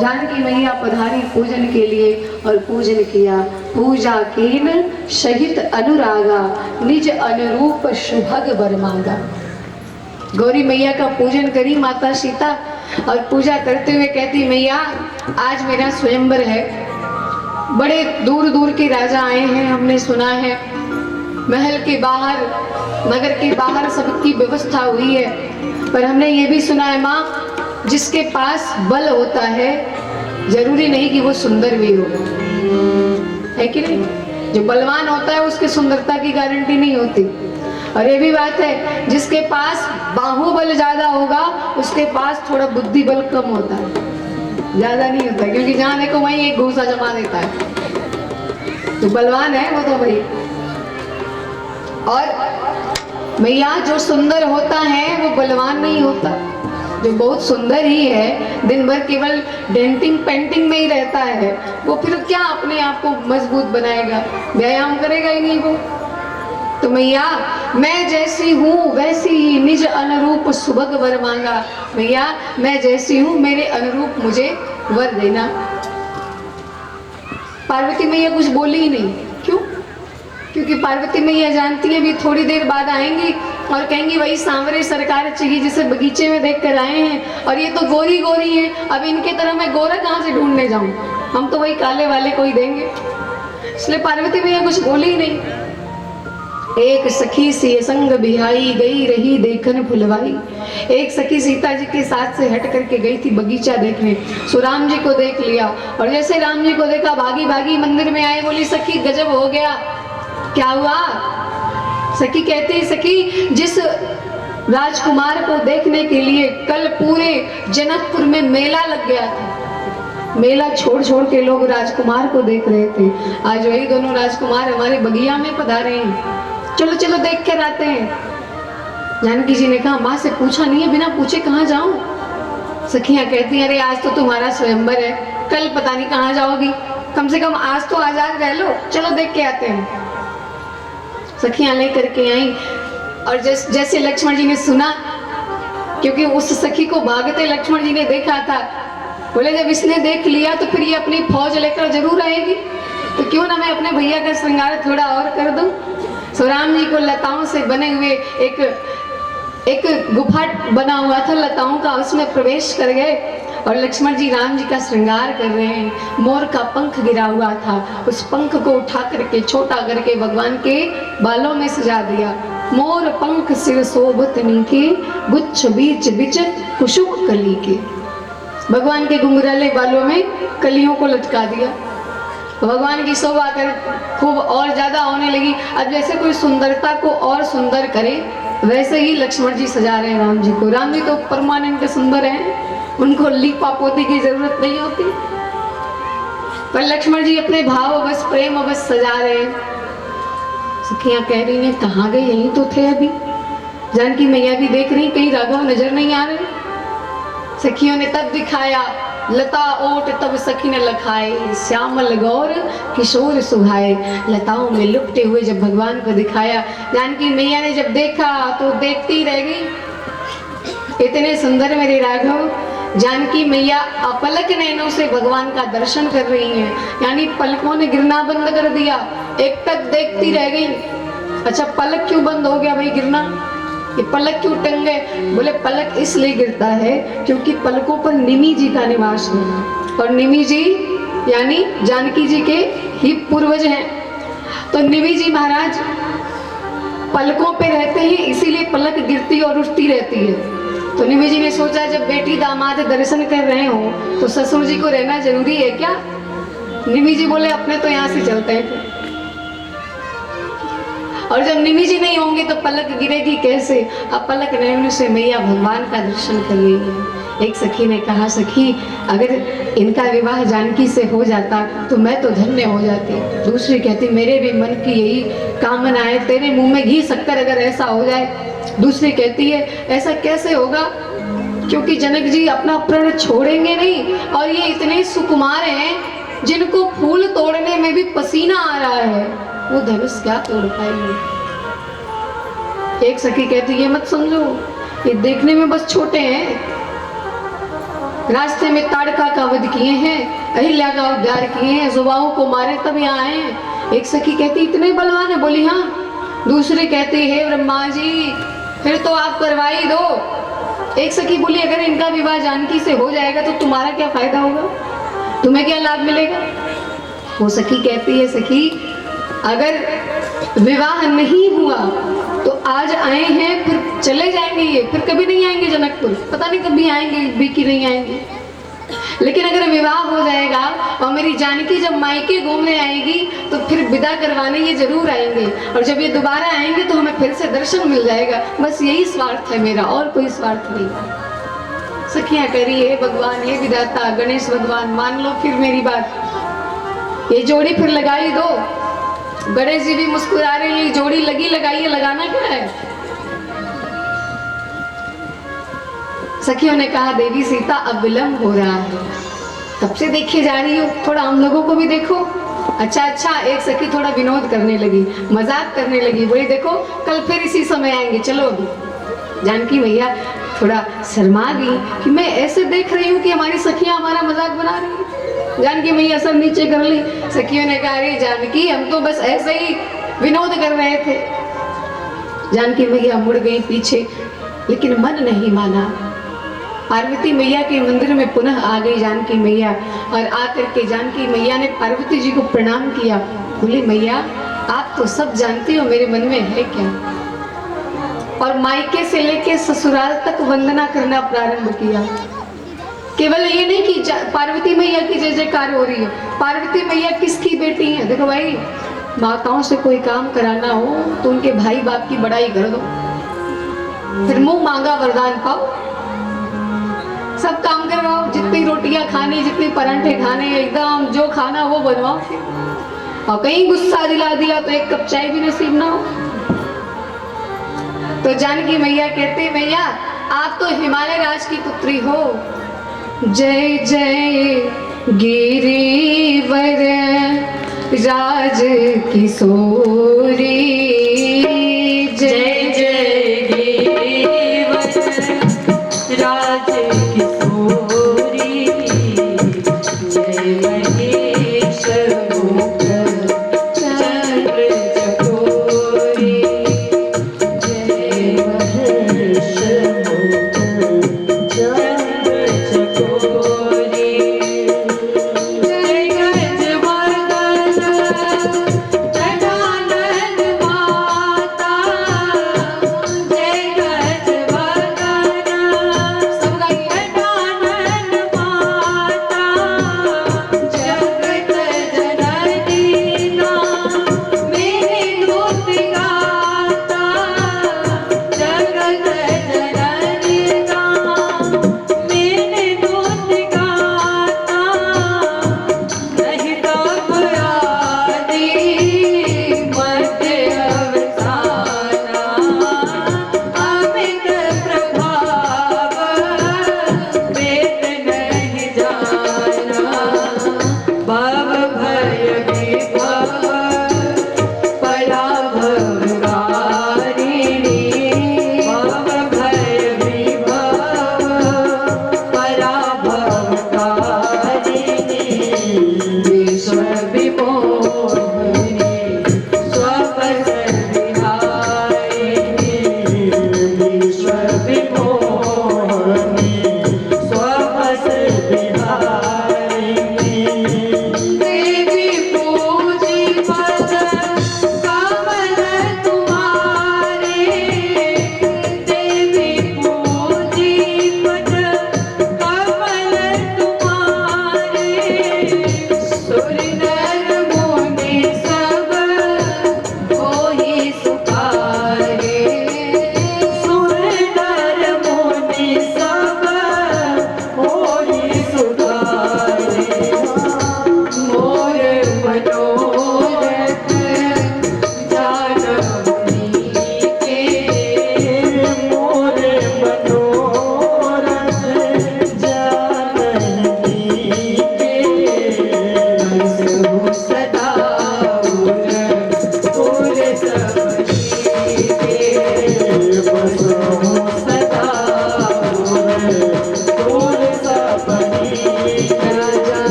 जानकी मैया पधारी पूजन के लिए और पूजन किया। पूजा कीन शहित अनुरागा निज अनुरूप सुभग वर मांगा। गौरी मैया का पूजन करी माता सीता और पूजा करते हुए कहती मैया आज मेरा स्वयंवर है, बड़े दूर दूर के राजा आए हैं, हमने सुना है महल के बाहर नगर के बाहर सबकी व्यवस्था हुई है, पर हमने ये भी सुना है माँ जिसके पास बल होता है जरूरी नहीं कि वो सुंदर भी हो, है कि नहीं? जो बलवान होता है उसकी सुंदरता की गारंटी नहीं होती। और ये भी बात है जिसके पास बाहुबल ज्यादा होगा उसके पास थोड़ा बुद्धि बल कम होता है, ज्यादा नहीं होता, क्योंकि जहाँ देखो वहीं एक घूसा जमा देता है। तो बलवान है वो तो भाई। और मैया जो सुंदर होता है वो बलवान नहीं होता, जो बहुत सुंदर ही है दिन भर केवल डेंटिंग पेंटिंग में ही रहता है वो फिर क्या अपने आप को मजबूत बनाएगा, व्यायाम करेगा ही नहीं वो। तो मैया मैं जैसी हूँ वैसी ही निज अनुरूप सुभग वर मांगा। मैया मैं जैसी हूँ मेरे अनुरूप मुझे वर देना। पार्वती मैया कुछ बोली ही नहीं, क्यों? क्योंकि पार्वती मैया जानती है भी थोड़ी देर बाद आएंगी और कहेंगी वही सांवरे सरकार चाहिए जिसे बगीचे में देख कर आए हैं, और ये तो गोरी गोरी है, अब इनके तरह मैं गोरा कहाँ से ढूंढने जाऊं, हम तो वही काले वाले को ही देंगे। इसलिए पार्वती मैया कुछ बोली ही नहीं। एक सखी से संग बिहाई गई रही देखन फुलवाई। एक सखी सीता जी के साथ से हट करके गई थी बगीचा देखने, सो राम जी को देख लिया और जैसे राम जी को देखा भागी भागी मंदिर में आए, बोली सखी गजब हो गया। क्या हुआ? सखी कहती सखी जिस राजकुमार को देखने के लिए कल पूरे जनकपुर में मेला लग गया था, मेला छोड़ छोड़ के लोग राजकुमार को देख रहे थे, आज वही दोनों राजकुमार हमारे बगिया में पधारे हैं, चलो चलो देख कर आते हैं। जानकी जी ने कहा माँ से पूछा नहीं है, बिना पूछे कहाँ जाऊं? सखियां कहती हैं अरे आज तो तुम्हारा स्वयंवर है, कल पता नहीं कहाँ जाओगी, कम से कम आज तो आजाद रह लो, चलो देख के आते हैं। सखियां लेकर के आई और जैसे लक्ष्मण जी ने सुना, क्योंकि उस सखी को भागते लक्ष्मण जी ने देखा था, बोले जब इसने देख लिया तो फिर ये अपनी फौज लेकर जरूर आएगी, तो क्यों ना मैं अपने भैया का श्रृंगार थोड़ा और कर दूं। सो राम जी को लताओं से बने हुए एक एक गुफा बना हुआ था लताओं का, उसमें प्रवेश कर गए और लक्ष्मण जी राम जी का श्रृंगार कर रहे हैं। मोर का पंख गिरा हुआ था, उस पंख को उठा करके छोटा करके भगवान के बालों में सजा दिया। मोर पंख सिर शोभत नीके, गुच्छ बीच बिच कुसुम कली के। भगवान के घुंघराले बालों में कलियों को लटका दिया। भगवान की शोभा कर खूब और ज्यादा होने लगी। अब जैसे कोई सुंदरता को और सुंदर करे, वैसे ही लक्ष्मण जी सजा रहे हैं राम जी को। राम जी तो परमानेंट सुंदर हैं, उनको लीपा पोती की जरूरत नहीं होती, पर लक्ष्मण जी अपने भाव बस प्रेम बस सजा रहे हैं। सखियां कह रही हैं कहाँ गए, यहीं तो थे अभी। जानकी मैया भी देख रही, कहीं राघव नजर नहीं आ रहे। सखियों ने तब दिखाया, लता ओट तब सखी ने लखाए, श्यामल गौर किशोर सुहाए। लताओं में लुप्टे हुए जब भगवान को दिखाया, जानकी मैया ने जब देखा तो देखती रह गई। इतने सुंदर मेरे राघव। जानकी मैया अपलक नैनों से भगवान का दर्शन कर रही हैं, यानी पलकों ने गिरना बंद कर दिया, एक टक देखती रह गई। अच्छा, पलक क्यों बंद हो गया भाई गिरना, ये पलक क्यों टंग गए? बोले पलक इसलिए गिरता है क्योंकि पलकों पर निमि जी का निवास है, और निमि जी यानी जानकी जी के ही पूर्वज हैं। तो निमि जी महाराज पलकों पे रहते हैं, इसीलिए पलक गिरती और उठती रहती है। तो निमि जी ने सोचा जब बेटी दामाद दर्शन कर रहे हो तो ससुर जी को रहना जरूरी है क्या? निमि जी बोले अपने तो यहाँ से चलते हैं, और जब निमि जी नहीं होंगे तो पलक गिरेगी कैसे? अब पलक नयन से मैया भगवान का दर्शन कर रही है। एक सखी ने कहा, सखी अगर इनका विवाह जानकी से हो जाता तो मैं तो धन्य हो जाती। दूसरी कहती मेरे भी मन की यही कामना है, तेरे मुंह में घी शक्कर अगर ऐसा हो जाए। दूसरी कहती है ऐसा कैसे होगा, क्योंकि जनक जी अपना प्रण छोड़ेंगे नहीं, और ये इतने सुकुमार हैं जिनको फूल तोड़ने में भी पसीना आ रहा है, वो धनुष क्या तोड़ पाएंगे। एक सखी कहती है मत समझो, ये देखने में बस छोटे हैं, रास्ते में ताड़का का वध किए हैं, अहिल्या का उद्धार किए हैं, जुबाओं को मारे तब यहाँ आए हैं। एक सखी कहती इतने बलवान है, बोली हाँ। दूसरी कहती है ब्रह्मा जी फिर तो आप करवाई दो। एक सखी बोली अगर इनका विवाह जानकी से हो जाएगा तो तुम्हारा क्या फायदा होगा, तुम्हें क्या लाभ मिलेगा? वो सखी कहती है सखी अगर विवाह नहीं हुआ तो आज आए हैं फिर चले जाएंगे, ये फिर कभी नहीं आएंगे जनकपुर, पता नहीं कभी आएंगे भी कि नहीं आएंगे। लेकिन अगर विवाह हो जाएगा और मेरी जानकी जब मायके घूमने आएगी तो फिर विदा करवाने ये जरूर आएंगे, और जब ये दोबारा आएंगे तो हमें फिर से दर्शन मिल जाएगा। बस यही स्वार्थ है मेरा, और कोई स्वार्थ नहीं। सखियां करी है भगवान हे विधाता गणेश भगवान मान लो फिर मेरी बात, ये जोड़ी फिर लगाई दो। गणेश जी भी मुस्कुरा रहे हैं, जोड़ी लगी लगाइए, लगाना क्या है? सखियों ने कहा देवी सीता अब विलंब हो रहा है, कब से देखे जा रही हो, थोड़ा हम लोगों को भी देखो। अच्छा, एक सखी थोड़ा विनोद करने लगी, मजाक करने लगी, बोली देखो कल फिर इसी समय आएंगे, चलो अभी। जानकी भैया थोड़ा शर्मा गई कि मैं ऐसे देख रही हूँ कि हमारी सखियां हमारा मजाक बना रही है। जानकी मैया सब नीचे कर ली। सखियों ने कहा अरे जानकी हम तो बस ऐसे ही विनोद कर रहे थे। जानकी मैया मुड़ गई पीछे, लेकिन मन नहीं माना। पार्वती मैया के मंदिर में पुनः आ गई जानकी मैया, और आकर के जानकी मैया ने पार्वती जी को प्रणाम किया। बोली मैया आप तो सब जानती हो मेरे मन में है क्या, और मायके से लेके ससुराल तक वंदना करना प्रारंभ किया। केवल ये नहीं कि पार्वती मैया की जय जयकार हो रही है, पार्वती मैया किसकी बेटी है? देखो भाई, माताओं से कोई काम कराना हो तो उनके भाई बाप की बड़ाई कर दो, फिर मुंह मांगा वरदान पाओ, सब काम करवाओ, जितनी रोटियां खानी, जितनी परांठे खाने, एकदम जो खाना वो बनवाओ। और कहीं गुस्सा दिला दिया तो एक कप चाय भी नसीब ना हो। तो जानकी मैया कहते मैया आप तो हिमालय राज की पुत्री हो, जय जय गिरिवर राज किशोरी, जय जय गिरिवर राज किशोरी, जय महेश मुख चंद्र चकोरी, जय महेश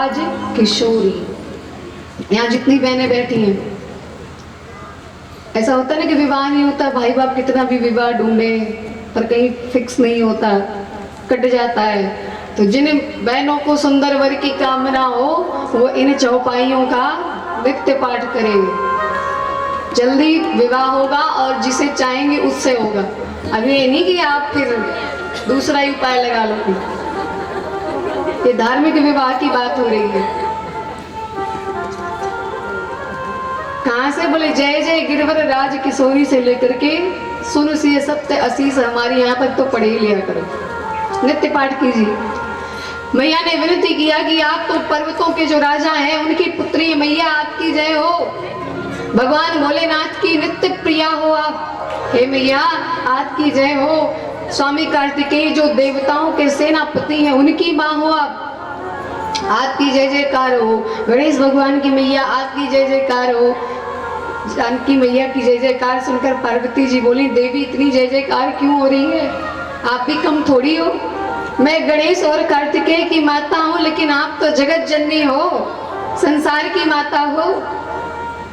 राज किशोरी। यहाँ जितनी बहनें बैठी हैं, ऐसा होता है ना कि विवाह नहीं होता, भाई बाप कितना भी विवाह ढूंढे पर कहीं फिक्स नहीं होता, कट जाता है। तो जिन बहनों को सुंदर वर की कामना हो वो इन चौपाइयों का नित्य पाठ करेंगे, जल्दी विवाह होगा और जिसे चाहेंगे उससे होगा। अब ये नहीं कि आप फिर दूसरा ही उपाय लगा लो। ये धार्मिक विवाह की बात हो रही है। कहां से? बोले जय जय गिरवर राज किशोरी से लेकर के सुन सी सत्य आशीष हमारी, यहाँ तक तो पढ़े ही लिया करो, नित्य पाठ कीजिए। मैया ने विनती किया कि आप तो पर्वतों के जो राजा हैं उनकी पुत्री मैया, आपकी जय हो। भगवान भोलेनाथ की नित्य प्रिया हो आप, हे मैया आपकी जय हो। स्वामी कार्तिकेय जो देवताओं के सेनापति हैं उनकी माँ हो आप, आपकी जय जयकार हो। गणेश भगवान की मैया आपकी जय जयकार हो। जानकी मैया की जय जयकार सुनकर पार्वती जी बोली, देवी इतनी जय जयकार क्यों हो रही है? आप भी कम थोड़ी हो। मैं गणेश और कार्तिकेय की माता हूँ, लेकिन आप तो जगत जननी हो, संसार की माता हो।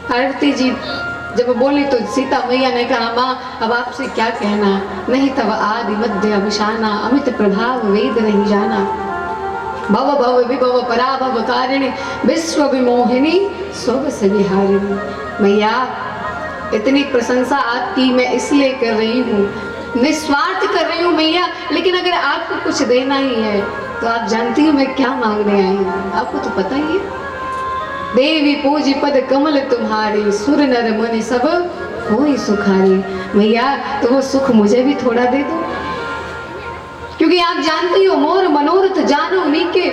पार्वती जी जब बोली तो सीता मैया ने कहा, माँ अब आपसे क्या कहना, नहीं तब आदि मध्य अभिशाना, अमित प्रभाव वेद नहीं जाना। भव भव विभव पराभव कारिणी, विश्व विमोहिनी स्वस विहारिणी। मैया इतनी प्रशंसा आपकी मैं इसलिए कर रही हूँ, निस्वार्थ कर रही हूँ मैया, लेकिन अगर आपको कुछ देना ही है तो आप जानती हो मैं क्या मांगने आई हूँ, आपको तो पता ही है। देवी पूजी पद कमल तुम्हारी, सुर नर मुनि सब होई सुखारी। मैया तो वो सुख मुझे भी थोड़ा दे दो, क्योंकि आप जानती हो मोर मनोरथ जानो नीके,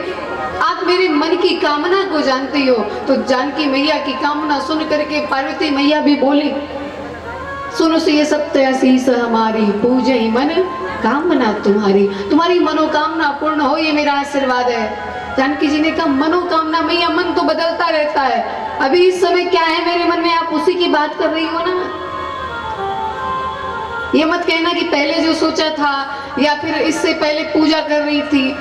आप मेरे मन की कामना को जानती हो। तो जानकी मैया की कामना सुन करके पार्वती मैया भी बोली, सुनो से ये सत्य आशीष हमारी, पूजे ही मन कामना तुम्हारी, तुम्हारी मनोकामना पूर्ण हो ये मेरा आशीर्वाद है। जानकी जी ने कहा, मनोकामना? मैया मन तो बदलता रहता है, अभी इस समय क्या है मेरे मन में आप उसी की बात कर रही हो ना। ये मत कहना कि पहले जो सोचा था या फिर इससे पहले पूजा कर रही थी,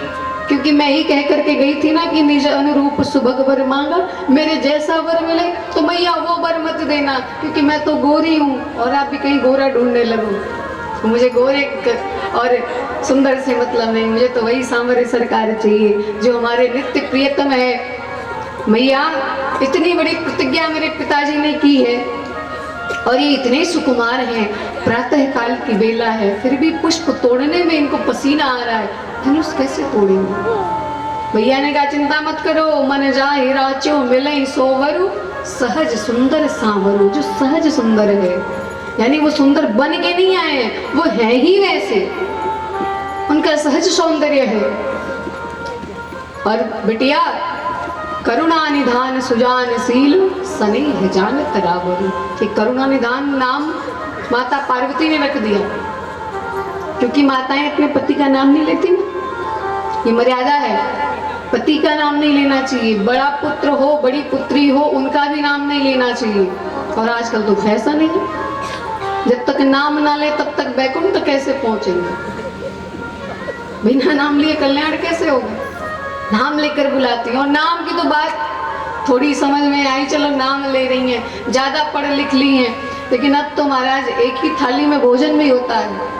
क्योंकि मैं ही कह करके गई थी ना कि निज अनुरूप सुभग वर मांगा, मेरे जैसा वर मिले तो मैया वो वर मत देना, क्योंकि मैं तो गोरी हूँ और आप भी कहीं गोरा ढूंढने लगो। तो मुझे गोरे और सुंदर से मतलब नहीं, मुझे तो वही सांवरे सरकार चाहिए जो हमारे नित्य प्रियतम है। मैया इतनी बड़ी प्रतिज्ञा मेरे पिताजी ने की है और ये इतने सुकुमार हैं, प्रातः काल की बेला है फिर भी पुष्प तोड़ने में इनको पसीना आ रहा है, धनुष कैसे तोड़ेंगे? भैया ने कहा, चिंता मत करो, मन जा हिराचो मिले सोवरु, सहज सुंदर सांवरु। जो सहज सुंदर है, यानी वो सुंदर बन के नहीं आए हैं, वो है ही वैसे, उनका सहज सौंदर्य है। और बिटिया करुणा निधान सुजानशील, स्नेह जानत रावरु। कि करुणा निधान नाम माता पार्वती ने रख दिया, क्योंकि माताएं अपने पति का नाम नहीं लेती ना, ये मर्यादा है, पति का नाम नहीं लेना चाहिए। बड़ा पुत्र हो बड़ी पुत्री हो उनका भी नाम नहीं लेना चाहिए। और आजकल तो फैशन है, जब तक नाम ना ले तब तक बैकुंठ कैसे पहुंचेंगे? बिना नाम लिए कल्याण कैसे होगा? नाम लेकर बुलाती हूँ। और नाम की तो बात थोड़ी समझ में आई, चलो नाम ले रही हैं, ज्यादा पढ़ लिख ली हैं, लेकिन अब तो महाराज एक ही थाली में भोजन भी होता है।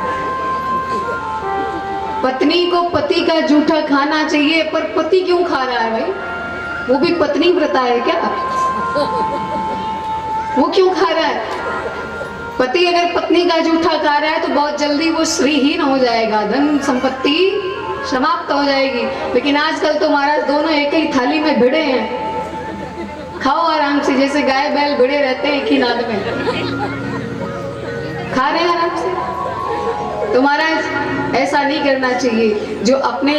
पत्नी को पति का जूठा खाना चाहिए, पर पति क्यों खा रहा है भाई? वो भी पत्नी व्रता है क्या? वो क्यों खा रहा है? पति अगर पत्नी का जूठा खा रहा है तो बहुत जल्दी वो श्रीहीन हो जाएगा, धन संपत्ति समाप्त हो जाएगी। लेकिन आजकल तो महाराज दोनों एक ही थाली में भिड़े हैं, खाओ आराम से, जैसे गाय बैल भिड़े रहते हैं एक ही नाद में, खा रहे हैं आराम से। तो महाराज ऐसा नहीं करना चाहिए, जो अपने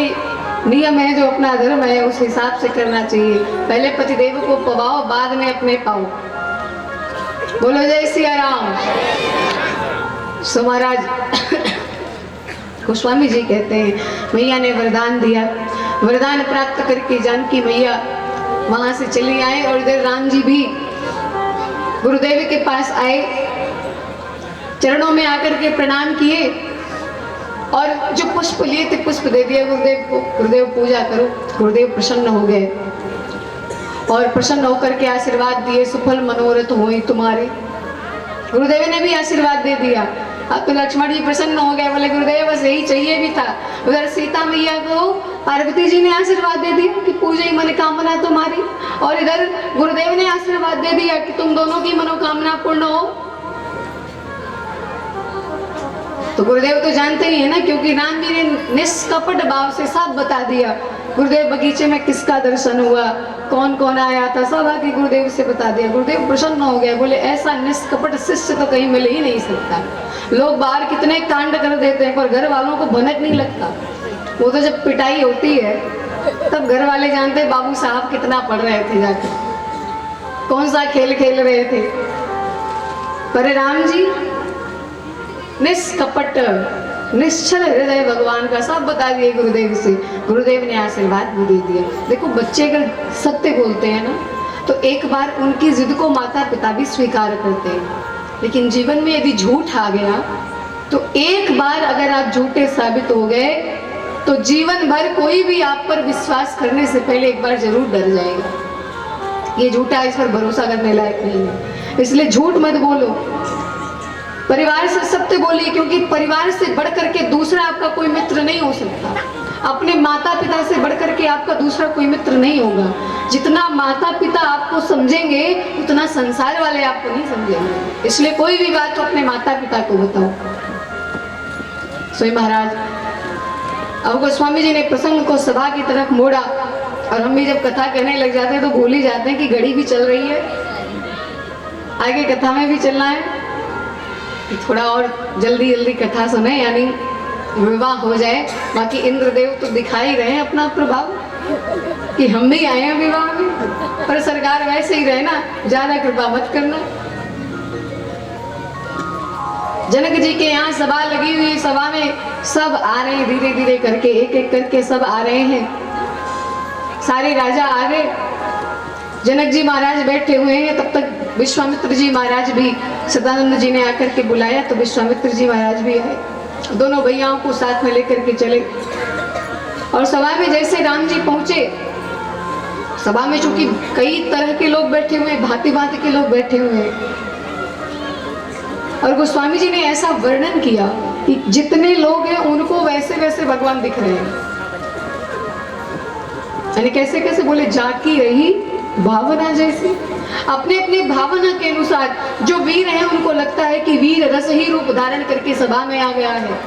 नियम है, जो अपना धर्म है उस हिसाब से करना चाहिए। पहले पतिदेव को पवाओ, बाद में अपने पाओ। बोलो जय सिया राम। सो महाराज गोस्वामी जी कहते हैं, मैया ने वरदान दिया, वरदान प्राप्त करके जानकी मैया वहां से चली आए और इधर राम जी भी गुरुदेव के पास आए, चरणों में आकर के प्रणाम किए और जो पुष्प लिए थे पुष्प दे दिया गुरुदेव को। गुरुदेव पूजा करो। गुरुदेव प्रसन्न हो गए। और प्रसन्न होकर के आशीर्वाद दिए, सुफल मनोरथ हुए तुम्हारे। गुरुदेव ने भी आशीर्वाद दे दिया। अब तो लक्ष्मण जी प्रसन्न हो गए, बोले गुरुदेव बस यही चाहिए भी था। उधर सीता मैया को पार्वती जी ने आशीर्वाद दे दिया कि पूजे मनोकामना तुम्हारी, और इधर गुरुदेव ने आशीर्वाद दे दिया कि तुम दोनों की मनोकामना पूर्ण हो। तो गुरुदेव तो जानते ही है ना, क्योंकि राम जी ने निष्कपट भाव से सब बता दिया। गुरुदेव बगीचे में किसका दर्शन हुआ, कौन कौन आया था, सब आके गुरुदेव से बता दिया। गुरुदेव प्रसन्न हो गए, बोले ऐसा निष्कपट शिष्य तो कहीं मिल ही नहीं सकता। लोग बाहर कितने कांड कर देते हैं पर घर वालों को भनक नहीं लगता। वो तो जब पिटाई होती है तब घर वाले जानते हैं बाबू साहब कितना पढ़ रहे थे, जाकर कौन सा खेल खेल रहे थे। पर राम जी निष्कपट निश्चल हृदय भगवान का सब बता दिए गुरुदेव से। गुरुदेव ने आशीर्वाद भी दे दिया। देखो बच्चे अगर सत्य बोलते हैं ना तो एक बार उनकी जिद को माता पिता भी स्वीकार करते हैं, लेकिन जीवन में यदि झूठ आ गया तो एक बार अगर आप झूठे साबित हो गए तो जीवन भर कोई भी आप पर विश्वास करने से पहले एक बार जरूर डर जाएगा। ये झूठा, इस पर भरोसा करने लायक नहीं है, इसलिए झूठ मत बोलो। परिवार से सत्य बोलिए, क्योंकि परिवार से बढ़कर के दूसरा आपका कोई मित्र नहीं हो सकता। अपने माता पिता से बढ़कर के आपका दूसरा कोई मित्र नहीं होगा। जितना माता पिता आपको समझेंगे उतना संसार वाले आपको नहीं समझेंगे, इसलिए कोई भी बात तो अपने माता पिता को बताओ। सोई महाराज अब गोस्वामी जी ने प्रसंग को सभा की तरफ मोड़ा, और हम भी जब कथा कहने लग जाते हैं तो भूल ही जाते हैं कि घड़ी भी चल रही है, आगे कथा में भी चलना है। थोड़ा और जल्दी जल्दी कथा सुने, यानी विवाह हो जाए। बाकी इंद्रदेव तो दिखा ही रहे हैं अपना प्रभाव कि हम भी आए हैं विवाह में, पर सरकार वैसे ही रहे ना, ज्यादा कृपा मत करना। जनक जी के यहाँ सभा लगी हुई, सभा में सब आ रहे हैं, धीरे धीरे करके एक एक करके सब आ रहे हैं। सारे राजा आ गए, जनक जी महाराज बैठे हुए हैं। तब तक विश्वामित्र जी महाराज भी, सदानंद जी ने आकर के बुलाया तो विश्वामित्र जी महाराज भी आए। दोनों भैयाओं को साथ में लेकर के चले, और सभा में जैसे राम जी पहुंचे, सभा में चूंकि कई तरह के लोग बैठे हुए, भांति भांति के लोग बैठे हुए हैं, और गोस्वामी जी ने ऐसा वर्णन किया कि जितने लोग हैं उनको वैसे वैसे भगवान दिख रहे हैं। यानी कैसे कैसे बोले, जाकी रही भावना जैसी, अपने अपने भावना के अनुसार जो वीर हैं उनको लगता है कि वीर रस ही रूप धारण करके सभा में आ गया है,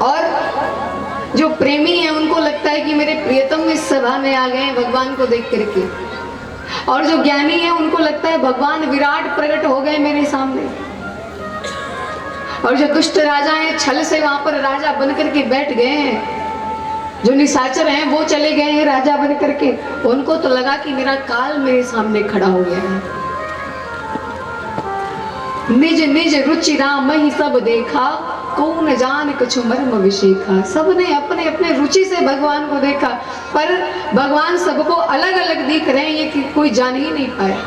और जो प्रेमी है उनको लगता है कि मेरे प्रियतम इस सभा में आ गए भगवान को देख करके, और जो ज्ञानी है उनको लगता है भगवान विराट प्रकट हो गए मेरे सामने, और जो दुष्ट राजा हैं छल से वहां पर राजा बन करके बैठ गए हैं, जो निशाचर हैं वो चले गए हैं राजा बन करके, उनको तो लगा कि मेरा काल मेरे सामने खड़ा हो गया है। निज निज रुचि राम ही सब देखा, कौन जान कछु मर्म विशेखा। सबने अपने अपने रुचि से भगवान को देखा, पर भगवान सबको अलग अलग दिख रहे हैं, ये कि कोई जान ही नहीं पाया।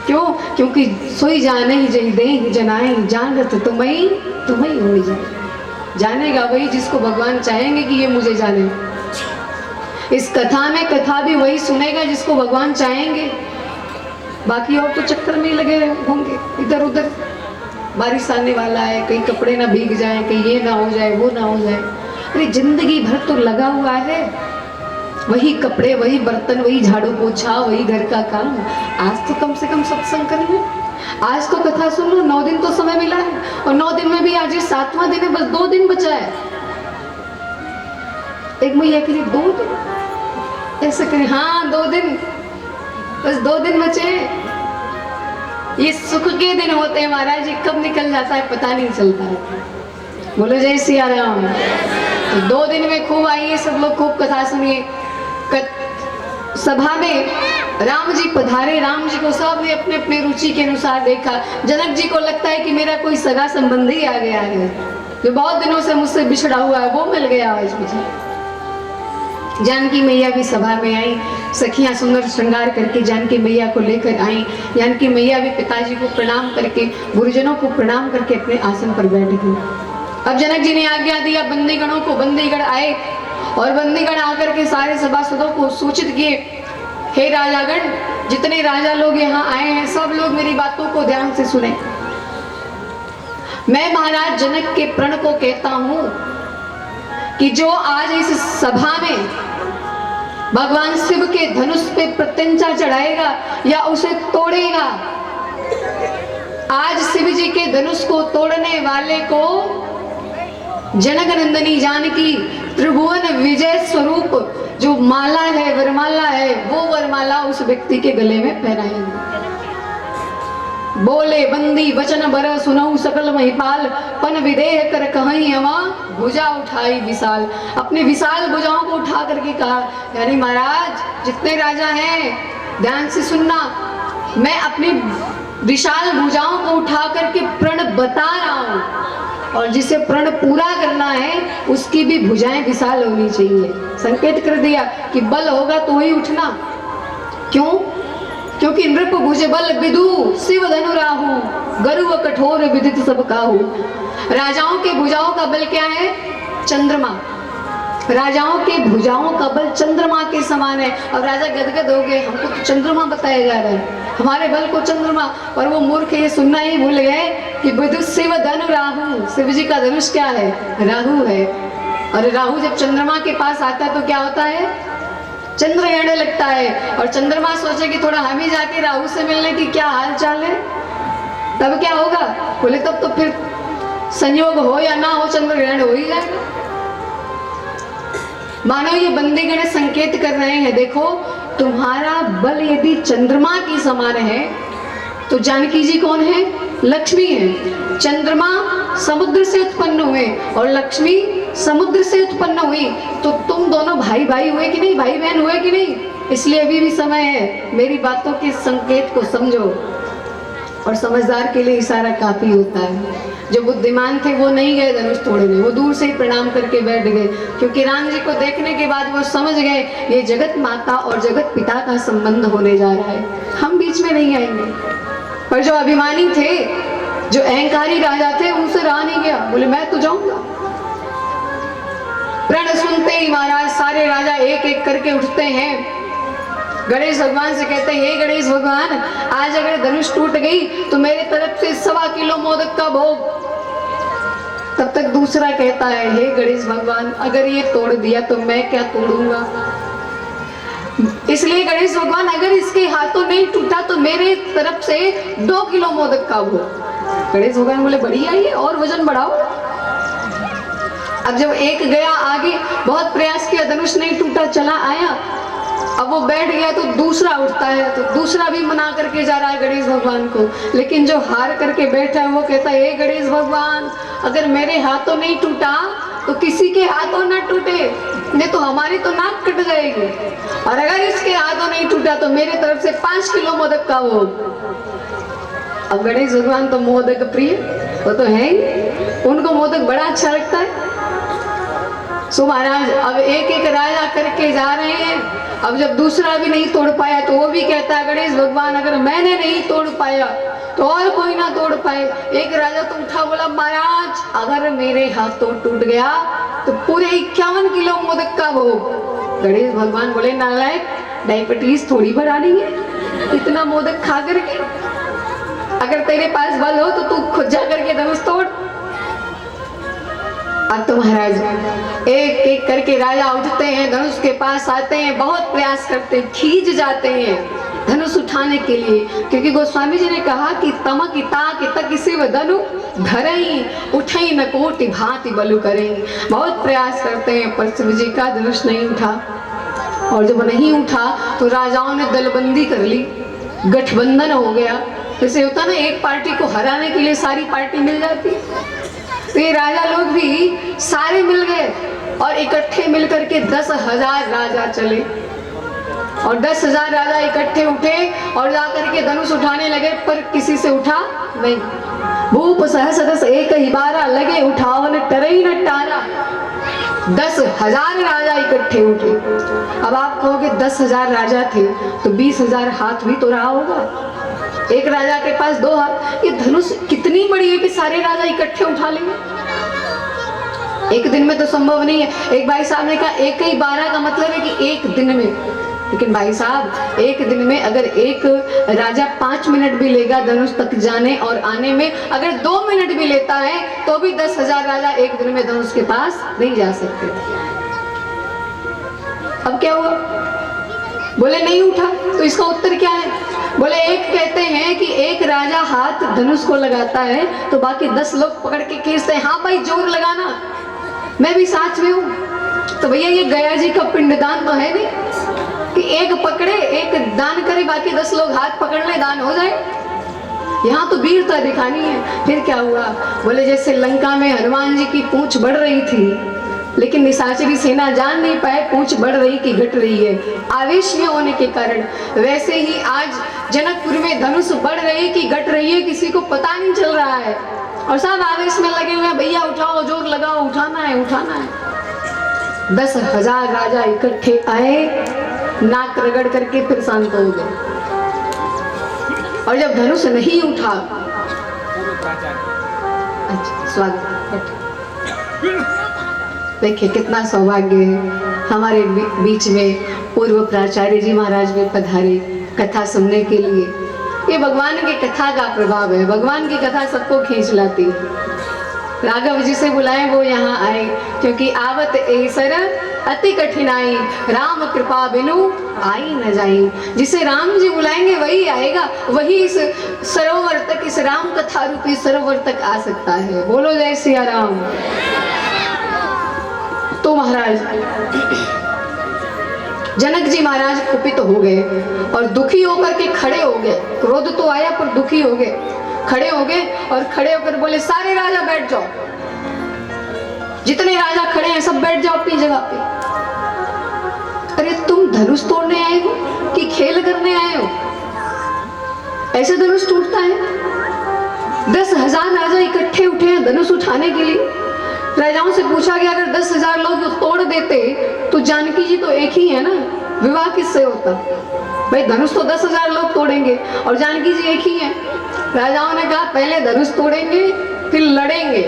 क्यों? क्योंकि सोई जाने ही जही दे जनाए, जानत तुम्हें तुम्हें हो जाए। जानेगा वही जिसको भगवान चाहेंगे कि ये मुझे जाने। इस कथा में कथा भी वही सुनेगा जिसको भगवान चाहेंगे, बाकी और तो चक्कर में लगे होंगे इधर उधर। बारिश आने वाला है, कहीं कपड़े ना भीग जाए, कहीं ये ना हो जाए, वो ना हो जाए। अरे जिंदगी भर तो लगा हुआ है, वही कपड़े, वही बर्तन, वही झाड़ू पोछा, वही घर का काम। आज तो कम से कम सत्संग कर लो, आज तो कथा सुन लो। 9 दिन तो समय मिला है, और 9 दिन में भी आज 7वां दिन है, बस 2 दिन बचा है। एक मैया के लिए 2 दिन ऐसे करें, हाँ 2 दिन, बस 2 दिन बचे। ये सुख के दिन होते हैं महाराज, ये कब निकल जाता है पता नहीं चलता है। बोलो जय सिया राम। तो 2 दिन में खूब आइए सब लोग, खूब कथा सुनिए। सभा में राम जी पधारे, राम जी को सब ने अपने अपने रुचि के अनुसार देखा। जनक जी को लगता है कि मेरा कोई सगा संबंधी आ गया है, जो बहुत दिनों से मुझसे बिछड़ा हुआ है वो मिल गया आज मुझे। जानकी मैया भी सभा में आई, सखियां सुंदर श्रृंगार करके जानकी मैया को लेकर आई। जानकी मैया भी पिताजी को प्रणाम करके, गुरुजनों को प्रणाम करके अपने आसन पर बैठ गई। अब जनक जी ने आज्ञा दिया बंदीगणों को, बंदीगण आए, और बंदीगण आकर के सारे सभासदों को सूचित किए हे राजागण, जितने राजा लोग यहाँ आए हैं सब लोग मेरी बातों को ध्यान से सुने। मैं महाराज जनक के प्रण को कहता हूं कि जो आज इस सभा में भगवान शिव के धनुष पे प्रत्यंचा चढ़ाएगा या उसे तोड़ेगा, आज शिव जी के धनुष को तोड़ने वाले को जनक नंदनी जानकी त्रिभुवन विजय स्वरूप जो माला है, वरमाला है, वो वरमाला उस व्यक्ति के गले में पहनाएंगे। बोले बंदी वचन बर सुनऊ सकल महिपाल, पन विदेह कर कहीं हवा भुजा उठाई विशाल। अपने विशाल भुजाओं को उठा करके कहा, यानी महाराज जितने राजा हैं ध्यान से सुनना, मैं अपनी विशाल भुजाओं को उठा करके प्रण बता रहा हूं, और जिसे प्रण पूरा करना है उसकी भी भुजाएं विशाल होनी चाहिए। संकेत कर दिया कि बल होगा तो ही उठना। क्यों? क्योंकि नृप भुज बल विदु शिव धनु राहु, गरुव कठोर विदित सब काहू। राजाओं के भुजाओं का बल क्या है? चंद्रमा। राजाओं के भुजाओं का बल चंद्रमा के समान है। और राजा गदगद हो गए, हमको तो चंद्रमा बताया जा रहा है, हमारे बल को चंद्रमा। और वो मूर्ख ये सुनना ही भूल गए कि विदुत शिव धनु राहु, शिव जी का धनुष क्या है? राहु है। और राहु जब चंद्रमा के पास आता है तो क्या होता है? चंद्रग्रहण लगता है। और चंद्रमा सोचे कि थोड़ा हम ही जाके राहु से मिलने की क्या हाल चाल है, तब क्या होगा? बोले तब तो फिर संयोग हो या ना हो चंद्रग्रहण हो ही जाएगा। मानो ये बंदीगण संकेत कर रहे हैं, देखो तुम्हारा बल यदि चंद्रमा की समान है तो जानकी जी कौन है? लक्ष्मी है। चंद्रमा समुद्र से उत्पन्न हुए और लक्ष्मी समुद्र से उत्पन्न हुई, तो तुम दोनों भाई भाई हुए कि नहीं, भाई बहन हुए कि नहीं? इसलिए अभी भी समय है, मेरी बातों के संकेत को समझो। और समझदार के लिए इशारा काफी होता है। जो बुद्धिमान थे वो नहीं गए धनुष तोड़ने, वो दूर से ही प्रणाम करके बैठ गए, क्योंकि राम जी को देखने के बाद वो समझ गए ये जगत माता और जगत पिता का संबंध होने जा रहा है, हम बीच में नहीं आएंगे। पर जो अभिमानी थे, जो अहंकारी राजा थे, उनसे रहा नहीं गया, बोले मैं तो जाऊंगा। प्रण सुनते ही महाराज सारे राजा एक एक करके उठते हैं, गणेश भगवान से कहते हैं, हे गणेश भगवान, आज अगर धनुष टूट गई तो मेरे तरफ से 1.25 किलो मोदक का भोग। तब तक दूसरा कहता है, हे गणेश भगवान, अगर ये तोड़ दिया तो मैं क्या तोड़ूंगा, इसलिए गणेश भगवान अगर इसके हाथों नहीं टूटा तो मेरे तरफ से 2 किलो मोदक का भोग। गणेश भगवान बोले बढ़िया, ये और वजन बढ़ाओ। अब जब एक गया आगे, बहुत प्रयास किया, धनुष नहीं टूटा, चला आया, अब वो बैठ गया तो दूसरा उठता है, तो दूसरा भी मना करके जा रहा है गणेश भगवान को। लेकिन जो हार करके बैठा है वो कहता है, हे गणेश भगवान, अगर मेरे हाथों नहीं टूटा तो किसी के हाथों ना टूटे, नहीं तो हमारी तो नाक कट जाएगी, और अगर इसके हाथों नहीं टूटा तो मेरे तरफ से 5 किलो मोदक का भोग। अब गणेश भगवान तो मोदक प्रिय, वो तो है ही, उनको मोदक बड़ा अच्छा लगता है। सो महाराज अब एक एक राजा करके जा रहे हैं। अब जब दूसरा भी नहीं तोड़ पाया तो वो भी कहता है, गणेश भगवान, अगर मैंने नहीं तोड़ पाया तो और कोई ना तोड़ पाए। एक राजा तो उठा, बोला, महाराज अगर मेरे हाथों टूट गया तो पूरे 51 किलो मोदक का भोग। गणेश भगवान बोले, नालायक, डायबिटीज थोड़ी बढ़ानी है इतना मोदक खा करके, अगर तेरे पास बल हो तो तू खुद जा करके धनुष तोड़। अब तो महाराज एक एक करके राजा उठते हैं, धनुष के पास आते हैं, बहुत प्रयास करते हैं, खींच जाते हैं धनुष उठाने के लिए, क्योंकि गोस्वामी जी ने कहा कि तमक ताक तक शिव धनु धरई उठई न कोटि भांति बलु करें। बहुत प्रयास करते हैं पर शिव जी का धनुष नहीं उठा। और जब नहीं उठा तो राजाओं ने दलबंदी कर ली, गठबंधन हो गया। जैसे होता ना, एक पार्टी को हराने के लिए सारी पार्टी मिल जाती है, तो ये राजा लोग भी सारे मिल गए और इकट्ठे मिलकर के 10,000 राजा चले, और 10,000 राजा इकट्ठे उठे और जाकर के धनुष उठाने लगे, पर किसी से उठा नहीं। भूप सहस्र एक ही बारा लगे उठावन टरई न टारा। 10,000 राजा इकट्ठे उठे। अब आप कहोगे 10,000 राजा थे तो 20,000 हाथ भी तो रहा होगा। एक राजा के पास 2 हाथ, ये धनुष कितनी बड़ी है कि सारे राजा इकट्ठे उठा लेंगे? एक दिन में तो संभव नहीं है। एक भाई साहब ने कहा 1 ही 12 का मतलब है कि एक दिन में लेकिन भाई साहब एक दिन में अगर एक राजा 5 मिनट भी लेगा धनुष तक जाने और आने में, अगर 2 मिनट भी लेता है तो भी 10,000 राजा एक दिन में धनुष के पास नहीं जा सकते थे। अब क्या हुआ? बोले नहीं उठा। तो इसका उत्तर क्या है? बोले एक कहते हैं कि एक राजा हाथ धनुष को लगाता है तो बाकी 10 लोग पकड़ के खींचते हैं, हाँ भाई जोर लगाना, मैं भी साथ में हूँ। तो भैया ये गया जी का पिंडदान तो है नहीं कि एक पकड़े एक दान करे बाकी 10 लोग हाथ पकड़ ले दान हो जाए। यहाँ तो वीरता दिखानी है। फिर क्या हुआ? बोले जैसे लंका में हनुमान जी की पूंछ बढ़ रही थी लेकिन निशाचरी सेना जान नहीं पाए पूंछ बढ़ रही कि घट रही है आवेश में होने के कारण, वैसे ही आज जनकपुर में धनुष बढ़ रही कि घट रही है किसी को पता नहीं चल रहा है और सब आवेश में लगे हुए हैं, भैया उठाओ जोर लगाओ, उठाना है उठाना है। 10,000 राजा इकट्ठे आए, नाक रगड़ करके फिर शांत हो गए और जब धनुष नहीं उठा, अच्छा स्वागत, देखिए कितना सौभाग्य है हमारे बीच में पूर्व प्राचार्य जी महाराज भी पधारे कथा सुनने के लिए। ये भगवान की कथा का प्रभाव है, भगवान की कथा सबको खींच लाती है। राघव जी से बुलाए वो यहाँ आए क्योंकि आवत ऐसर अति कठिनाई राम कृपा बिनु आई न जाई। जिसे राम जी बुलाएंगे वही आएगा, वही इस सरोवर तक, इस राम कथा रूपी सरोवर तक आ सकता है। बोलो जय सिया राम। तो महाराज जनक जी महाराज कुपित हो गए और दुखी होकर के खड़े हो गए। क्रोध तो आया पर दुखी हो गए, खड़े हो गए और खड़े होकर बोले सारे राजा बैठ जाओ, जितने राजा खड़े हैं सब बैठ जाओ अपनी जगह पे। अरे तुम धनुष तोड़ने आए हो कि खेल करने आए हो? ऐसे धनुष टूटता है? 10,000 राजा इकट्ठे उठे हैं धनुष उठाने के लिए। राजाओं से पूछा गया अगर 10,000 लोग तोड़ देते तो जानकी जी तो एक ही है ना, विवाह किससे होता? भाई धनुष तो 10,000 लोग तोड़ेंगे और जानकी जी एक ही है। राजाओं ने कहा पहले धनुष तोड़ेंगे फिर लड़ेंगे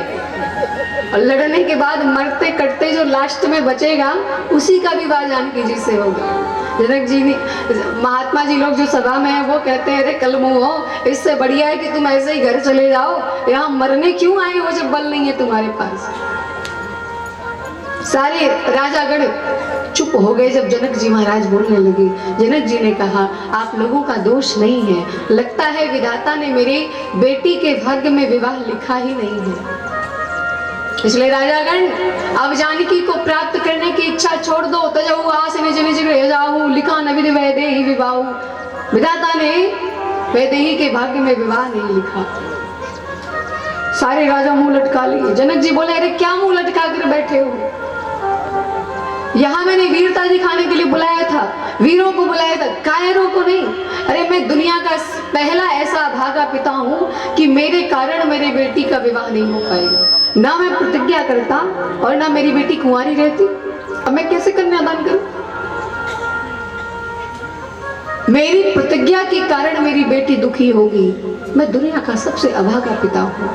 और लड़ने के बाद मरते कटते जो लास्ट में बचेगा उसी का विवाह जानकी जी से होगा। जनक जी ने, महात्मा जी लोग जो सभा में है वो कहते हैं अरे कलमुह हो, इससे बढ़िया है कि तुम ऐसे ही घर चले जाओ, यहाँ मरने क्यों आए हो जब बल नहीं है तुम्हारे पास। सारे राजागण चुप हो गए जब जनक जी महाराज बोलने लगे। जनक जी ने कहा आप लोगों का दोष नहीं है, लगता है विधाता ने मेरे बेटी के भाग्य में विवाह लिखा ही नहीं है। इसलिए राजागण अब जानकी को प्राप्त करने की इच्छा छोड़ दो। तजहु आस निज निज गृह जाहु, लिखा न विधि वैदेही विवाहु। विधाता ने वैदेही के भाग्य में विवाह नहीं लिखा। सारे राजा मुंह लटका लिए। जनक जी बोले अरे क्या मुंह लटका कर बैठे हो? यहाँ मैंने वीरता दिखाने के लिए बुलाया था, वीरों को बुलाया था, कायरों को नहीं। अरे मैं दुनिया का पहला ऐसा भागा पिता हूँ कि मेरे कारण मेरे बेटी का विवाह नहीं हो पाएगा। ना मैं प्रतिज्ञा करता और ना मेरी बेटी कुंवारी रहती, अब मैं कैसे कन्यादान करूं? मेरी प्रतिज्ञा के कारण मेरी बेटी दुखी होगी। मैं दुनिया का सबसे अभागा पिता हूँ।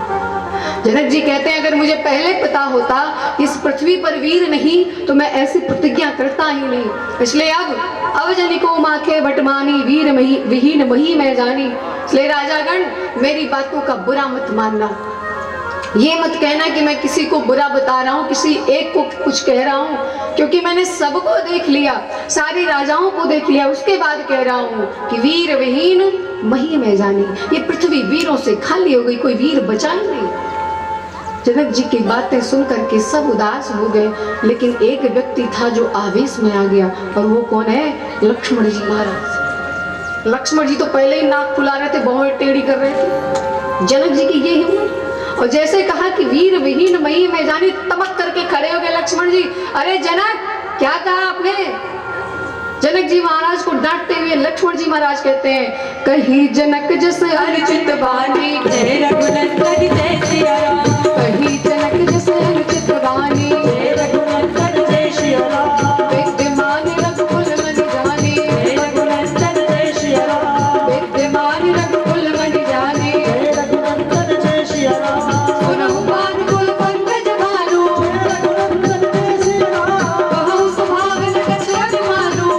जनक जी कहते हैं अगर मुझे पहले पता होता इस पृथ्वी पर वीर नहीं तो मैं ऐसी प्रतिज्ञा करता ही नहीं। इसलिए अब जनिको माखे बटमानी वीर विहीन मही मैं जानी। इसलिए राजागण मेरी बातों का बुरा मत मानना, ये मत कहना कि मैं किसी को बुरा बता रहा हूँ, किसी एक को कुछ कह रहा हूँ, क्योंकि मैंने सबको देख लिया, सारे राजाओं को देख लिया, उसके बाद कह रहा हूँ कि वीर विहीन मही मैं जानी। ये पृथ्वी वीरों से खाली हो गई, कोई वीर बचा ही नहीं। जनक जी की बातें सुन करके सब उदास हो गए, लेकिन एक व्यक्ति था जो आवेश में आ गया और वो कौन है? लक्ष्मण जी महाराज। लक्ष्मण जी तो पहले ही नाक फुला रहे थे, बहुएं टेढ़ी कर रहे थे। जनक जी की ये हिम्मत, और जैसे कहा कि वीर विहीन मही मैं जानी, तमक करके खड़े हो गए लक्ष्मण जी। अरे जनक क्या कहा आपने? जनक जी महाराज को डांटते हुए लक्ष्मण जी महाराज कहते हैं कहीं जनक जैसे अनुचित वाणी, कहीं जनक जैसे अनुचित वाणी, विद्यमान रघुकुल मन जानी, विद्यमान रघुकुल मन जानी, सुनहु बानकुल पंकज भानु, बहु स्वभाव कछ अभिमानु,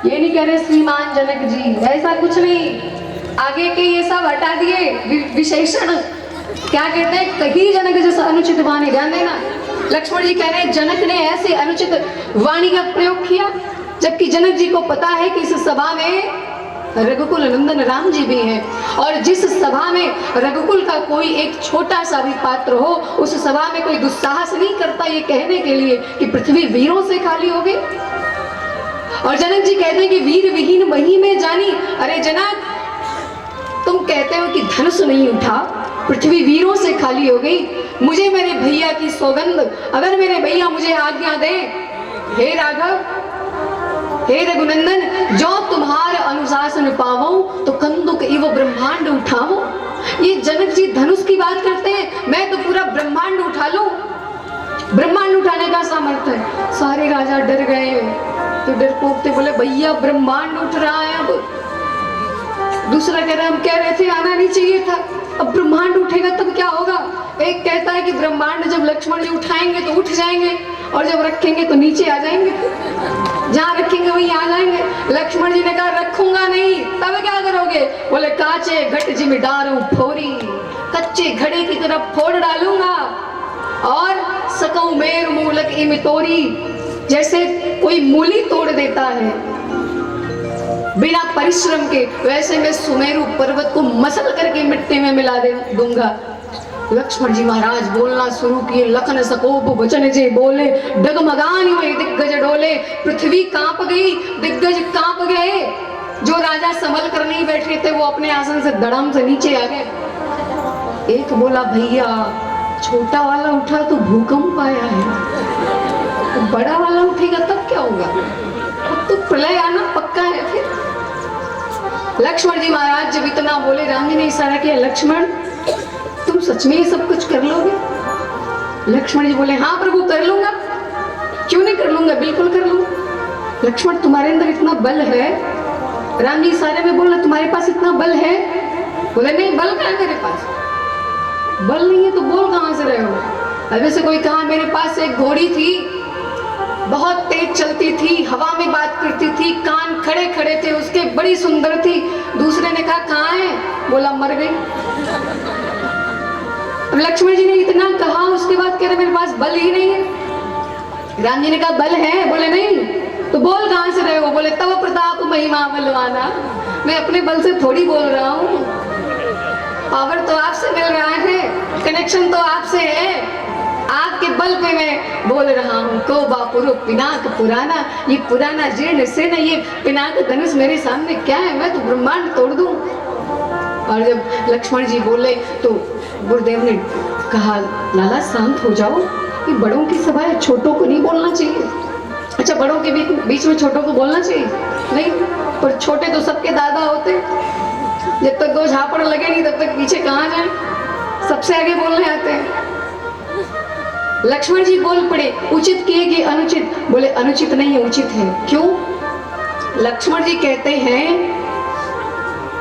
ये नहीं कह रहे श्रीमान जनक जी, ऐसा कुछ नहीं। आगे के ये सब हटा दिए विशेषण। क्या कहते हैं, कहीं जनक जैसा अनुचित वाणी, ध्यान देना। लक्ष्मण जी कह रहे हैं जनक ने ऐसे अनुचित वाणी का प्रयोग किया, जबकि जनक जी को पता है कि इस सभा में रघुकुल नंदन राम जी भी हैं, और जिस सभा में रघुकुल का कोई एक छोटा सा भी पात्र हो, उस सभा में कोई दुस्साहस नहीं करता ये कहने के लिए कि पृथ्वी वीरों से खाली हो गई। और जनक जी कहते हैं कि वीर विहीन वही में जानी। अरे जनक, तुम कहते हो कि धनुष नहीं उठा, पृथ्वी वीरों से खाली हो गई। मुझे मेरे भैया की सौगंध, अगर मेरे भैया मुझे आज्ञा दे, हे राघव, हे रघुनंदन, जो तुम्हार अनुशासन पावो तो कंदुक इव ब्रह्मांड उठाओ। ये जनक जी धनुष की बात करते हैं, मैं तो पूरा ब्रह्मांड उठा लूं। ब्रह्मांड उठाने का सामर्थ्य है। सारे राजा डर गए, तो डरपोक थे, बोले भैया ब्रह्मांड उठ रहा है। अब दूसरा कह रहा हम कह रहे थे आना नहीं चाहिए था, अब ब्रह्मांड उठेगा तब क्या होगा। एक कहता है कि ब्रह्मांड जब लक्ष्मण जी उठाएंगे तो उठ जाएंगे, और जब रखेंगे तो नीचे आ जाएंगे, जहाँ रखेंगे वहीं आ जाएंगे। लक्ष्मण जी ने कहा रखूंगा नहीं, तब क्या करोगे। बोले काचे घट जिम डारूं फोरी, कच्चे घड़े की तरफ फोड़ डालूंगा, और सकऊं मेर मूलक इम तोरी, जैसे कोई मूली तोड़ देता है बिना परिश्रम के, वैसे मैं सुमेरु पर्वत को मसल करके मिट्टी में मिला दे दूंगा। लक्ष्मण जी महाराज बोलना शुरू किए, लखन सकोप वचन जे बोले, डगमगान हुए दिग्गज डोले। पृथ्वी कांप गई, दिग्गज कांप गए। जो राजा संभल कर नहीं बैठे थे वो अपने आसन से धड़म से नीचे आ गए। एक बोला भैया छोटा वाला उठा तो भूकंप आया है, तो बड़ा वाला उठेगा तब क्या होगा, अब तो प्रलय आना पक्का है। फिर लक्ष्मण जी महाराज जब इतना बोले, राम जी ने इशारा किया, लक्ष्मण तुम सच में ये सब कुछ कर लोगे। लक्ष्मण जी बोले हाँ प्रभु कर लूंगा, क्यों नहीं कर लूंगा, बिल्कुल कर लूंगा। लक्ष्मण तुम्हारे अंदर इतना बल है। राम जी इशारे में बोला तुम्हारे पास इतना बल है। बोले नहीं, बल कहाँ मेरे पास, बल नहीं है तो बोल कहाँ से रहे हो। अब जैसे कोई कहा मेरे पास एक घोड़ी थी, बहुत तेज चलती थी, हवा में बात करती थी, कान खड़े खड़े थे उसके, बड़ी सुंदर थी। दूसरे ने कहा कहाँ है, बोला मर गई। अब लक्ष्मण जी ने इतना कहा, उसके बाद कह रहे मेरे पास बल ही नहीं है। राम जी ने कहा बल है, बोले नहीं, तो बोल कहाँ से रहे हो। बोले तव प्रताप महिमा बलवाना, मैं अपने बल से थोड़ी बोल रहा हूँ, पावर तो आपसे मिल रहा है, कनेक्शन तो आपसे है, आपके बल पे मैं बोल रहा हूँ। को बापुरु पिनाक पुराना, ये पुराना जीर्ण से न ये पिनाक धनुष मेरे सामने क्या है, मैं तो ब्रह्मांड तोड़ दूं। और जब लक्ष्मण जी बोले तो गुरुदेव ने कहा लाला शांत हो जाओ, ये बड़ों की सभा है, छोटों को नहीं बोलना चाहिए। अच्छा बड़ों के बीच में छोटों को बोलना चाहिए नहीं, पर छोटे तो सबके दादा होते, जब तक दो झापड़ लगे नहीं तब तक पीछे कहाँ जाए, सबसे आगे बोलने आते हैं। लक्ष्मण जी बोल पड़े, उचित किए कि अनुचित। बोले अनुचित नहीं है, उचित है। क्यों। लक्ष्मण जी कहते हैं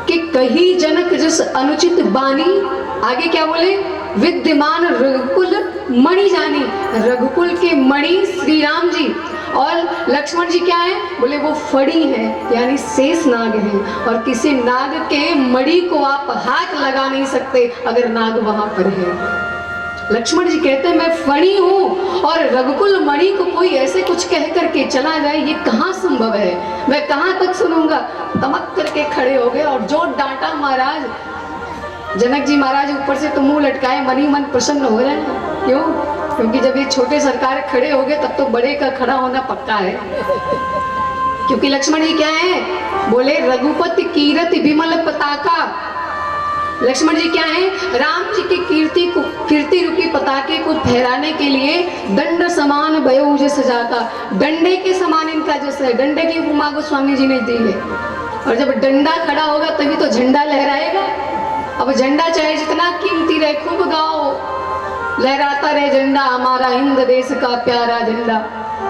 कि कही जनक जिस अनुचित बानी, आगे क्या बोले, विद्यमान रघुकुल मणि जानी, रघुकुल के मणि श्री राम जी। और लक्ष्मण जी क्या है, बोले वो फड़ी है, यानी शेष नाग है, और किसी नाग के मणि को आप हाथ लगा नहीं सकते अगर नाग वहां पर है। लक्ष्मण जी कहते हैं मैं फणी हूँ, और रघुकुल मणि को कोई ऐसे कुछ कह करके चला जाए, ये कहाँ संभव है, मैं कहाँ तक सुनूंगा। तमक करके खड़े हो गए और जो डांटा महाराज। जनक जी महाराज ऊपर से तो मुंह लटकाए, मन ही मन प्रसन्न हो रहे हैं। क्यों, क्योंकि जब ये छोटे सरकार खड़े हो गए तब तो बड़े का खड़ा होना पक्का है। क्योंकि लक्ष्मण जी क्या है, बोले रघुपति कीरति विमल पताका। लक्ष्मण जी क्या है, राम जी की कीर्ति रूपी पताके को फहराने के लिए दंड समान भयो जस जाता, डंडे के समान इनका जस है। डंडे की उपमा को स्वामी जी ने दी है, और जब डंडा खड़ा होगा तभी तो झंडा लहराएगा। अब झंडा चाहे जितना कीमती रहे, खूब गाओ, लहराता रहे झंडा, हमारा हिंद देश का प्यारा झंडा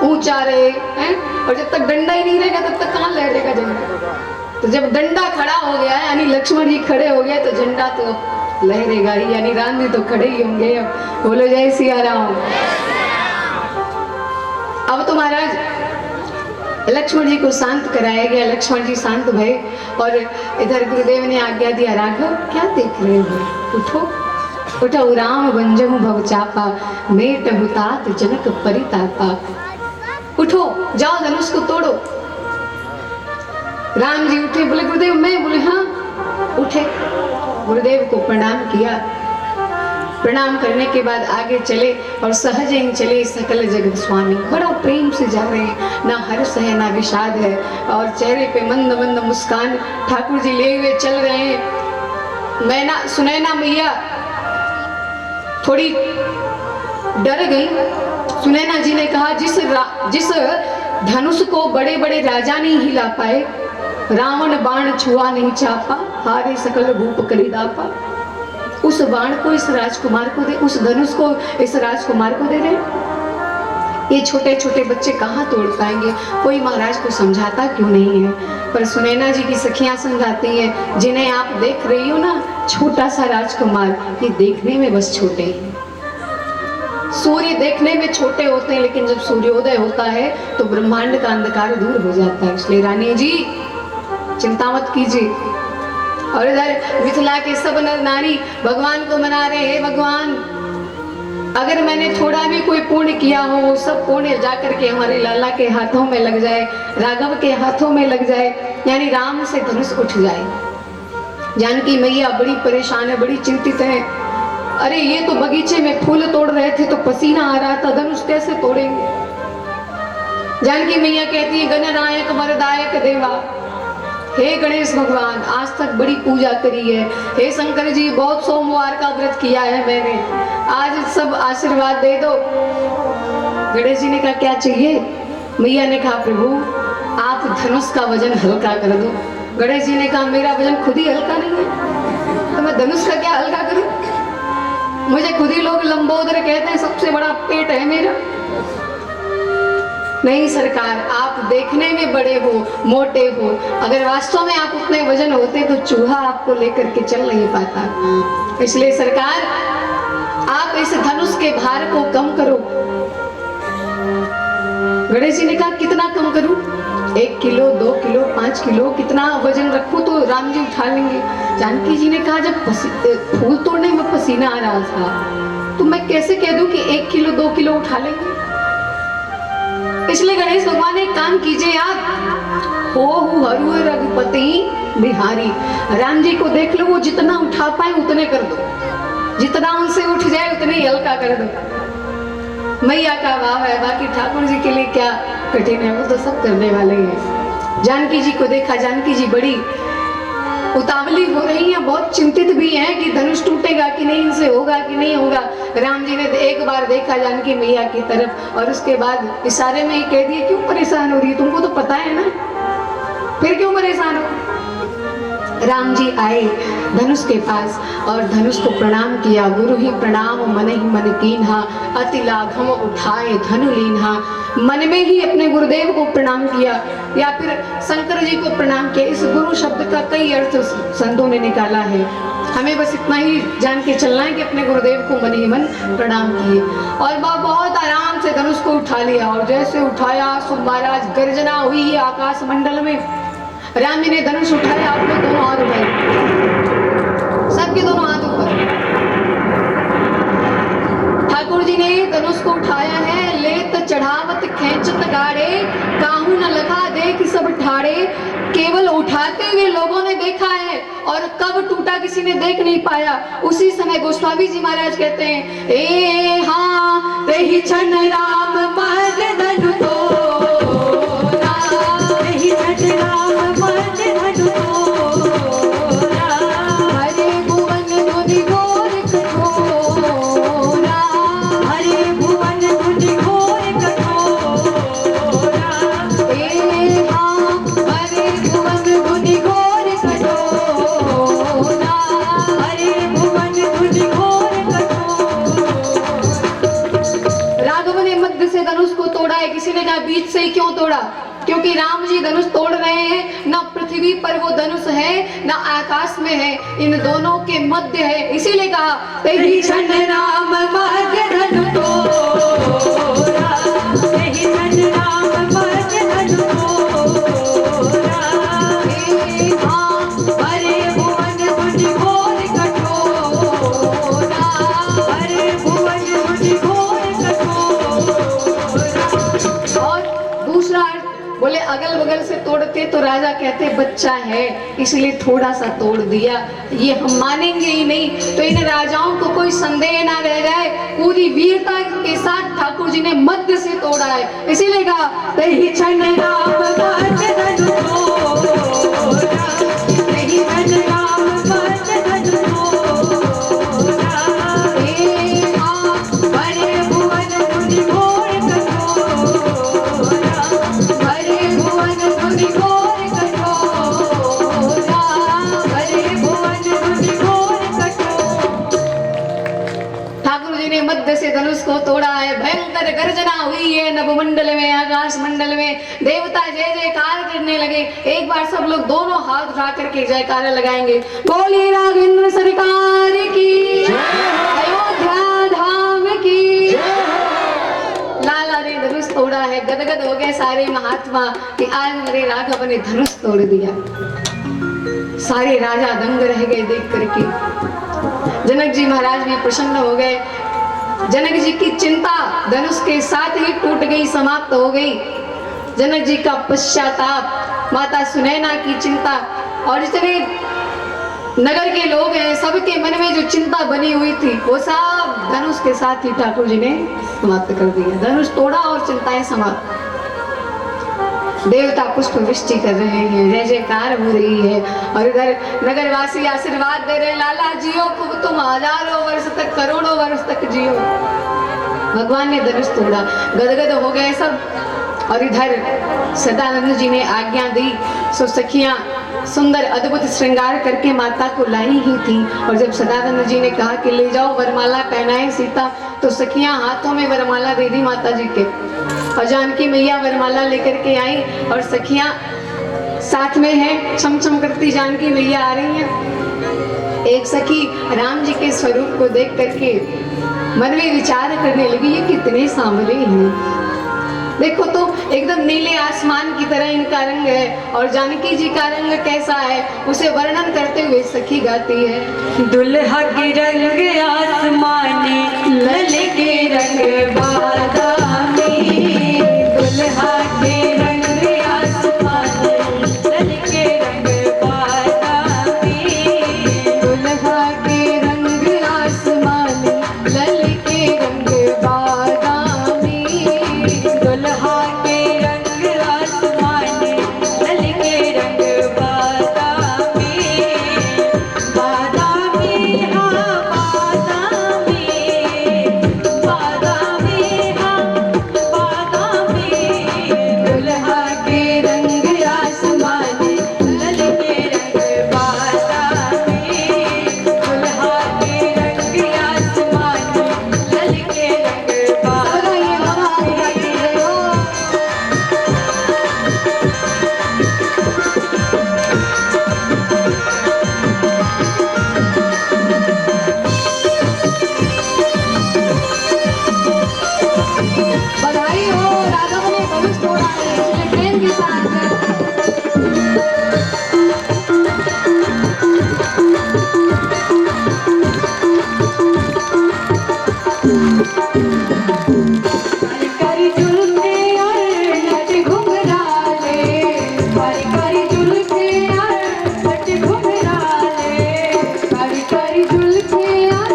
ऊंचा रहे हैं। और जब तक डंडा ही नहीं रहेगा तब तक कहाँ लहरेगा झंडा। तो जब डंडा खड़ा हो गया है, यानी लक्ष्मण जी खड़े हो गए, तो झंडा तो लहरेगा ही, यानी राम जी तो खड़े ही होंगे। अब बोलो जय सिया राम। अब तो महाराज लक्ष्मण जी को शांत कराया गया। लक्ष्मण जी शांत भये और इधर गुरुदेव ने आज्ञा दिया, राघव क्या देख रहे हो, उठो उठो, राम बंजहु भव चापा, मेटहु तात जनक परितापा। उठो, जाओ धनुष को तोड़ो। राम जी उठे, बोले गुरुदेव मैं, बोले हाँ। उठे, गुरुदेव को प्रणाम किया। प्रणाम करने के बाद आगे चले और सहज ही चले सकल जगत स्वामी। बड़ा प्रेम से जा रहे हैं, ना हर्ष है ना विषाद है और चेहरे पे मंद मंद मुस्कान ठाकुर जी ले हुए चल रहे हैं। मैना सुनैना मैया थोड़ी डर गई। सुनैना जी ने कहा, जिस धनुष को बड़े बड़े राजा नहीं हिला पाए, रावण बाण छुआ नहीं चापा, हारे सकल भूप करिदापा। उस बाण को इस राजकुमार को दे, उस धनुष को इस राजकुमार को दे रहे। ये छोटे छोटे बच्चे कहाँ तोड़ पाएंगे, कोई महाराज को समझाता क्यों नहीं है। पर सुनैना जी की सखियां समझाती हैं, जिन्हें आप देख रही हो ना, छोटा सा राजकुमार, ये देखने में बस छोटे हैं। सूर्य देखने में छोटे होते हैं, लेकिन जब सूर्योदय होता है तो ब्रह्मांड का अंधकार दूर हो जाता है। इसलिए रानी जी चिंता मत कीजिए। और इधर मिथिला के सब नर नारी भगवान को मना रहे हैं, भगवान अगर मैंने थोड़ा भी कोई पुण्य किया हो, वो सब पुण्य जाकर के हमारे लाला के हाथों में लग जाए, राघव के हाथों में लग जाए, यानी राम से धनुष उठ जाए। जानकी मैया बड़ी परेशान है, बड़ी चिंतित है। अरे ये तो बगीचे में फूल तोड़ रहे थे तो पसीना आ रहा था, धनुष कैसे तोड़ेंगे। जानकी मैया कहती है, गणनायक वरदायक देवा, हे गणेश भगवान, आज तक बड़ी पूजा करी है, हे शंकर जी बहुत सोमवार का व्रत किया है मैंने, आज सब आशीर्वाद दे दो। गणेश जी ने कहा क्या चाहिए। मैया ने कहा प्रभु आप धनुष का वजन हल्का कर दो। गणेश जी ने कहा मेरा वजन खुद ही हल्का नहीं है, तो मैं धनुष का क्या हल्का करूं। मुझे खुद ही लोग लंबोदर कहते हैं, सबसे बड़ा पेट है मेरा। नहीं सरकार, आप देखने में बड़े हो, मोटे हो, अगर वास्तव में आप उतने वजन होते तो चूहा आपको लेकर के चल नहीं पाता। इसलिए सरकार आप इस धनुष के भार को कम करो। गणेश जी ने कहा कितना कम करूं, 1 किलो 2 किलो 5 किलो कितना वजन रखूं तो राम जी उठा लेंगे। जानकी जी ने कहा जब फूल तोड़ने में पसीना आ रहा था तो मैं कैसे कह दूं कि 1 किलो 2 किलो उठा लेंगे। इसलिए गणेश भगवान एक काम कीजिए, आप हो हरु रघुपति बिहारी, राम जी को देख लो, वो जितना उठा पाए उतने कर दो, जितना उनसे उठ जाए उतने ही हल्का कर दो। मैया का भाव है, बाकी ठाकुर जी के लिए क्या कठिन है, वो तो सब करने वाले हैं। जानकी जी को देखा, जानकी जी बड़ी उतावली हो रही है, बहुत चिंतित भी है कि धनुष टूटेगा कि नहीं, इनसे होगा कि नहीं होगा। राम जी ने एक बार देखा जानकी मैया की तरफ और उसके बाद इशारे में ही कह दिए क्यों परेशान हो रही है, तुमको तो पता है ना, फिर क्यों परेशान हो। राम जी आए धनुष के पास और धनुष को प्रणाम किया। गुरु ही प्रणाम मन ही मन कीन्हा, अति लाघव उठाए धनु लीन्हा। मन में ही अपने गुरुदेव को प्रणाम किया या फिर शंकर जी को प्रणाम किया। इस गुरु शब्द का कई अर्थ संतों ने निकाला है, हमें बस इतना ही जान के चलना है कि अपने गुरुदेव को मन ही मन प्रणाम किए और बहुत आराम से धनुष को उठा लिया। और जैसे उठाया सो महाराज गर्जना हुई आकाश मंडल में। राम जी ने धनुष उठाया, आप लोग दोनों हाथ उठाए, सबके दोनों हाथ ऊपर। ठाकुर जी ने धनुष को उठाया है, लेत चढ़ावत खेचत गाड़े, काहू न लगा देख सब ठाड़े। केवल उठाते हुए लोगों ने देखा है और कब टूटा किसी ने देख नहीं पाया। उसी समय गोस्वामी जी महाराज कहते हैं, ए हाँ तेहि क्षण राम मज धनु तोरा, तेहि क्षण राम मज धनु तोरा, हरे भुवन धुनि घोर कठोरा, हरे भुवन धुनि घोर कठोरा, ए हाँ हरे भुवन धुनि घोर कठोरा, हरे भुवन धुनि घोर कठोरा। राघव ने मध्य से धनुष को तोड़ा है, किसी ने कहा बीच से ही क्यों तोड़ा, क्योंकि राम जी धनुष तोड़ रहे हैं, ना पृथ्वी पर वो धनुष है ना आकाश में है, इन दोनों के मध्य है। इसीलिए कहा तेहि क्षण राम मज धनु तोरा, तेहि क्षण राम मज धनु तोरा। दूसरा अर्थ बोले अगल बगल से तोड़ते तो राजा कहते बच्चा है इसलिए थोड़ा सा तोड़ दिया, ये हम मानेंगे ही नहीं। तो इन राजाओं को कोई संदेह ना रह जाए, पूरी वीरता के साथ ठाकुर जी ने मध्य से तोड़ा है। इसीलिए कहा मध्य से धनुष को तोड़ा है। भयंकर गर्जना हुई है नभमंडल में, आकाश मंडल में। देवता जय जयकार करने लगे। एक बार सब लोग दोनों हाथ उठा करके जयकारा लगाएंगे। बोली राघवेंद्र सरकार की, अयोध्या धाम की। लाला ने धनुष तोड़ा है। गदगद हो गए सारे महात्मा कि आज मेरे राघव ने धनुष तोड़ दिया। सारे राजा दंग रह गए देख करके। जनक जी महाराज भी प्रसन्न हो गए। जनक जी की चिंता धनुष के साथ ही टूट गई, समाप्त हो गई। जनक जी का पश्चाताप, माता सुनैना की चिंता, और जितने नगर के लोग हैं सबके मन में जो चिंता बनी हुई थी वो सब धनुष के साथ ही ठाकुर जी ने समाप्त कर दिया। धनुष तोड़ा और चिंताएं समाप्त। देवता पुष्प वृष्टि कर रहे हैं, जय जयकार हो रही है। और इधर नगरवासी आशीर्वाद दे रहे, लाला जियो खूब, तुम हजारों वर्ष तक, करोड़ों वर्ष तक जियो। भगवान ने धनुष तोड़ा, गदगद हो गए सब। और इधर सदानंद जी ने आज्ञा दी, सो सखियां सुंदर अद्भुत श्रृंगार करके माता को लाई ही थी। और जब सदानंद जी ने कहा कि ले जाओ वरमाला पहनाए सीता, तो सखियां हाथों में वरमाला दे दी माता जी के। और जानकी मैया वरमाला लेकर के आई और सखियां साथ में हैं, छम छम करती जानकी मैया आ रही हैं। एक सखी राम जी के स्वरूप को देख करके मन में विचार करने लगी, ये कितने सांवले हैं। देखो तो एकदम नीले आसमान की तरह इनका रंग है। और जानकी जी का रंग कैसा है उसे वर्णन करते हुए सखी गाती है। दुल्हा के रंग आसमानी, लल के रंग बादामी। दुल्हा के रंग आसमानी, लल के रंग बादामी। दुल्हा के रंग आसमानी, लल के रंग बादामी। दुल्हा के रंग आसमानी, लल के रंग बादामी। बादामी हाँ बादामी, बादामी हाँ बादामी। दुल्हा के रंग आसमानी, लल के रंग बादामी। दुल्हा के रंग आसमानी, लल के रंग बादामी। बधाई हो, राघव ने धनुष तोड़ा है, इसलिए प्रेम के साथ कारी कारी जुल्फे और नट घुंघराले। कारी कारी जुल्फे और नट घुंघराले। कारी कारी जुल्फे और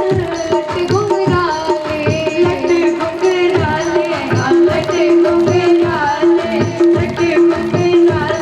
लट घुंघराले। लट घुंघराले, हाँ लट घुंघराले, लट घुंघराले।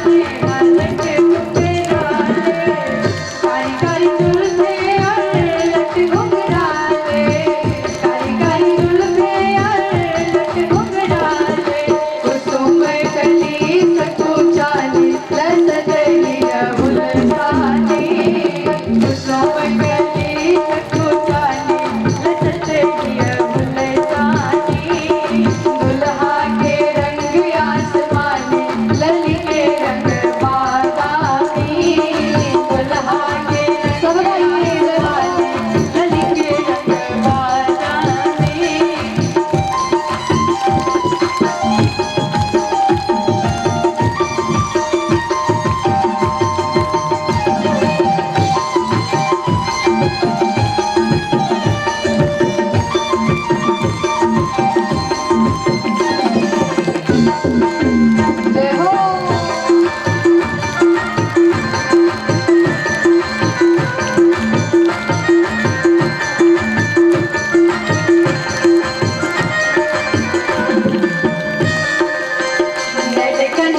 लटकन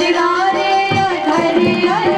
रे और धरे और